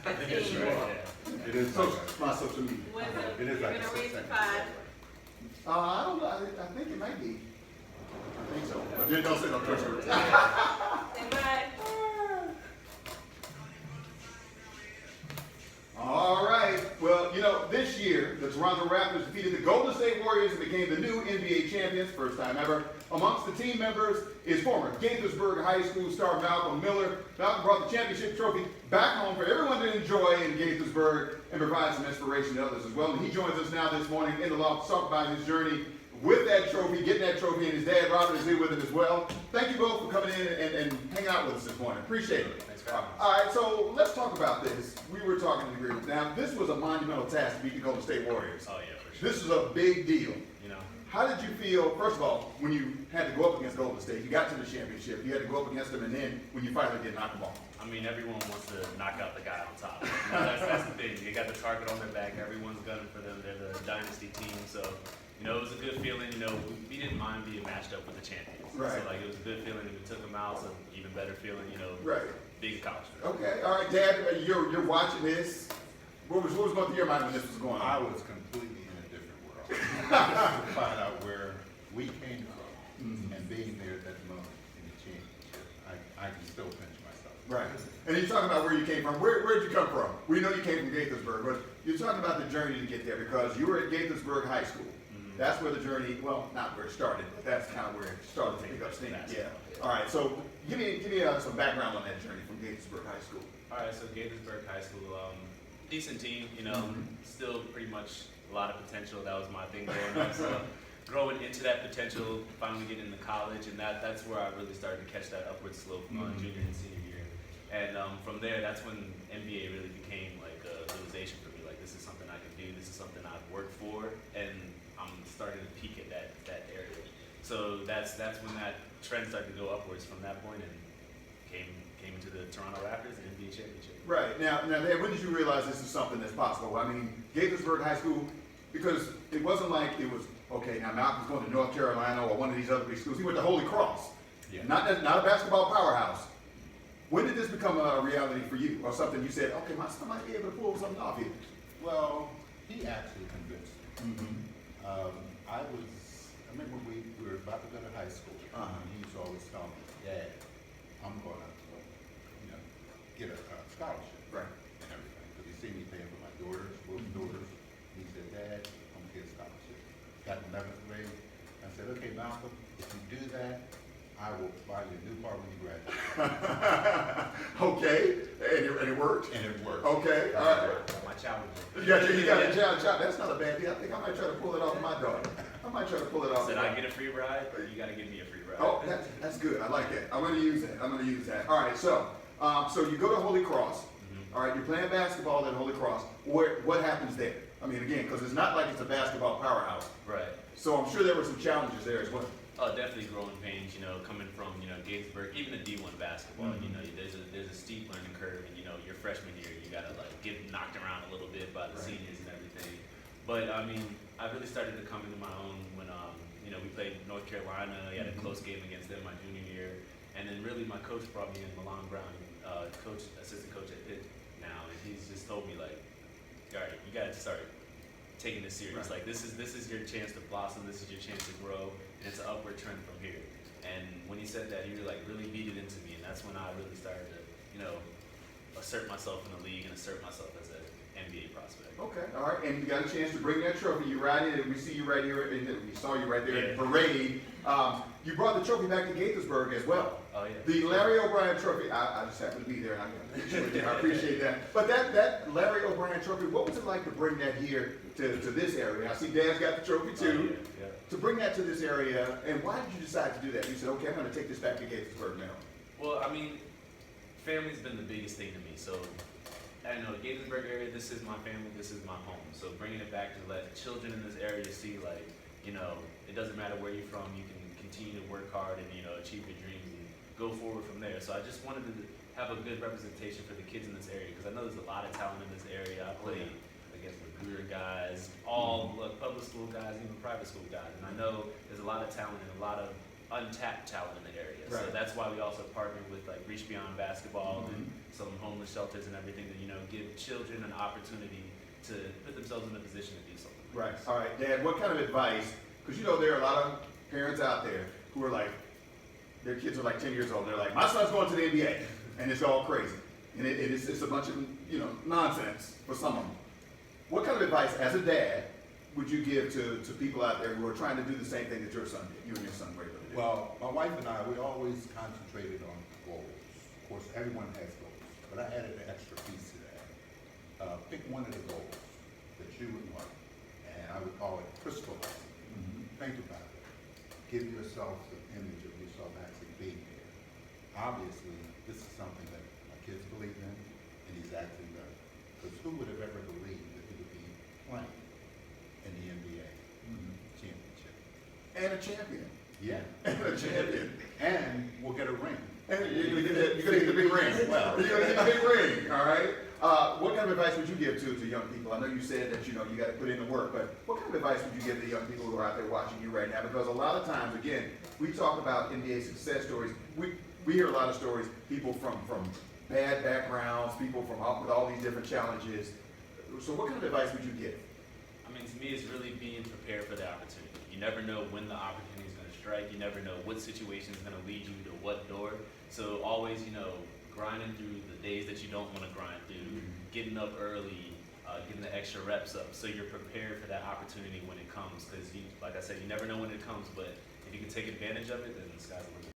Yes, you are. It is my social media. It is like a 6 second. I don't know. I think it might be. I think so. But then don't say no curse words. All right. Well, this year, the Toronto Raptors defeated the Golden State Warriors and became the new NBA champions, first time ever. Amongst the team members is former Gaithersburg High School star Malcolm Miller. Malcolm brought the championship trophy back home for everyone to enjoy in Gaithersburg and provide some inspiration to others as well. And he joins us now this morning in the loft to talk about his journey with that trophy, getting that trophy, and his dad, Robert, is here with him as well. Thank you both for coming in and hanging out with us this morning. Appreciate it. Thanks for having us. All right, so let's talk about this. We were talking in the group. Now, this was a monumental task to beat the Golden State Warriors. Oh yeah, for sure. This is a big deal. You know, How did you feel, first of all, when you had to go up against Golden State? You got to the championship, you had to go up against them, and then when you finally did knock them off. I mean, everyone wants to knock out the guy on top. That's the thing. They got the target on their back. Everyone's gunning for them. They're the dynasty team. So, it was a good feeling. We didn't mind being matched up with the champions. Right. So, it was a good feeling. And we took them out. So, even better feeling. Right. Big accomplishment. Okay, all right, Dad, you're watching this. What was going through your mind when this was going I on? was completely in a different world. Just to find out where we came from and being there at that moment in the championship, I can still pinch myself. Right. And you're talking about where you came from. Where'd you come from? We know you came from Gaithersburg, but you're talking about the journey to get there because you were at Gaithersburg High School. That's where the journey, well, not where it started, but that's kind of where it started to pick up steam. Yeah. All right, so give me some background on that journey from Gaithersburg High School. All right, so Gaithersburg High School, decent team, still pretty much a lot of potential. That was my thing growing up. So growing into that potential, finally getting into college, and that's where I really started to catch that upward slope junior and senior year. And from there, that's when NBA really became like a realization for me. Like, this is something I can do. This is something I've worked for, and I'm starting to peak at that area. So that's when that trend started to go upwards from that point, and came into the Toronto Raptors and NBA championship. Right. Now, Dad, when did you realize this is something that's possible? I mean, Gaithersburg High School, because it wasn't like it was, okay, now Malcolm's going to North Carolina or one of these other big schools. He went to Holy Cross. Yeah. Not a basketball powerhouse. When did this become a reality for you, or something you said, okay, my son might be able to pull something off here? Well, he actually convinced me. Mm-hmm. I remember we were about to go to high school. He used to always tell me, Dad, I'm going to, get a scholarship. Right. And everything. Because he seen me paying for my daughters, both daughters. He said, Dad, I'm going to get a scholarship. Got in 11th grade. I said, okay, Malcolm, if you do that, I will buy you a new car when you graduate. Okay, and it worked? And it worked. Okay, all right. My challenge. You got a child. That's not a bad deal. I think I might try to pull it off of my daughter. I might try to pull it off. Said I get a free ride, or you got to give me a free ride. Oh, that's good. I like that. I'm going to use that. All right, so you go to Holy Cross. All right, you're playing basketball at Holy Cross. What happens there? I mean, again, because it's not like it's a basketball powerhouse. Right. So I'm sure there were some challenges there as well. Oh, definitely growing pains, coming from, Gaithersburg, even the D1 basketball, there's a steep learning curve, and, your freshman year, you gotta, get knocked around a little bit by the seniors and everything. But, I mean, I really started to come into my own when, we played North Carolina. We had a close game against them my junior year. And then really my coach brought me in, Milan Brown, assistant coach at Pitt now, and he's just told me, all right, you gotta start taking this serious. Right. This is your chance to blossom. This is your chance to grow, and it's an upward trend from here. And when he said that, he really beat it into me, and that's when I really started to, assert myself in the league and assert myself as an NBA prospect. Okay, all right, and you got a chance to bring that trophy. You ride in, and we see you right here, and we saw you right there in the parade. You brought the trophy back to Gaithersburg as well. Oh yeah. The Larry O'Brien Trophy. I just happened to be there, and I appreciate that. But that Larry O'Brien Trophy, what was it like to bring that here to this area? I see Dad's got the trophy too. Oh, yeah. To bring that to this area, and why did you decide to do that? You said, okay, I'm going to take this back to Gaithersburg now. Well, I mean, family's been the biggest thing to me. So, I know the Gaithersburg area, this is my family, this is my home. So bringing it back to let children in this area see, it doesn't matter where you're from, you can continue to work hard and, achieve your dreams and go forward from there. So I just wanted to have a good representation for the kids in this area, because I know there's a lot of talent in this area. I played against Magruder guys, all public school guys, even private school guys. And I know there's a lot of talent and a lot of untapped talent in the area. So Right. that's why we also partner with like Reach Beyond Basketball and some homeless shelters and everything to, give children an opportunity to put themselves in a position to do something. Right. All right, Dad, what kind of advice, because there are a lot of parents out there who are like, their kids are like 10 years old, they're like, my son's going to the NBA, and it's all crazy. And it's a bunch of, nonsense for some of them. What kind of advice, as a dad, would you give to people out there who are trying to do the same thing that your son did, you and your son were able to do? Well, my wife and I, we always concentrated on goals. Of course, everyone has goals, but I added an extra piece to that. Pick one of the goals that you would want, and I would call it crystallizing. Think about it. Give yourself the image of yourself actually being there. Obviously, this is something that my kids believe in, and he's actually done. Because who would have ever believed that he would be playing in the NBA championship? And a champion. Yeah. And a champion. And we'll get a ring. And you're gonna get the big ring. Well. You're gonna get the big ring, all right? What kind of advice would you give to young people? I know you said that, you gotta put in the work, but what kind of advice would you give to young people who are out there watching you right now? Because a lot of times, again, we talk about NBA success stories. We hear a lot of stories, people from bad backgrounds, people with all these different challenges. So what kind of advice would you give? I mean, to me, it's really being prepared for the opportunity. You never know when the opportunity is going to strike. You never know what situation is going to lead you to what door. So always, grinding through the days that you don't want to grind through, getting up early, getting the extra reps up, so you're prepared for that opportunity when it comes. Because, like I said, you never know when it comes, but if you can take advantage of it, then the sky's the limit.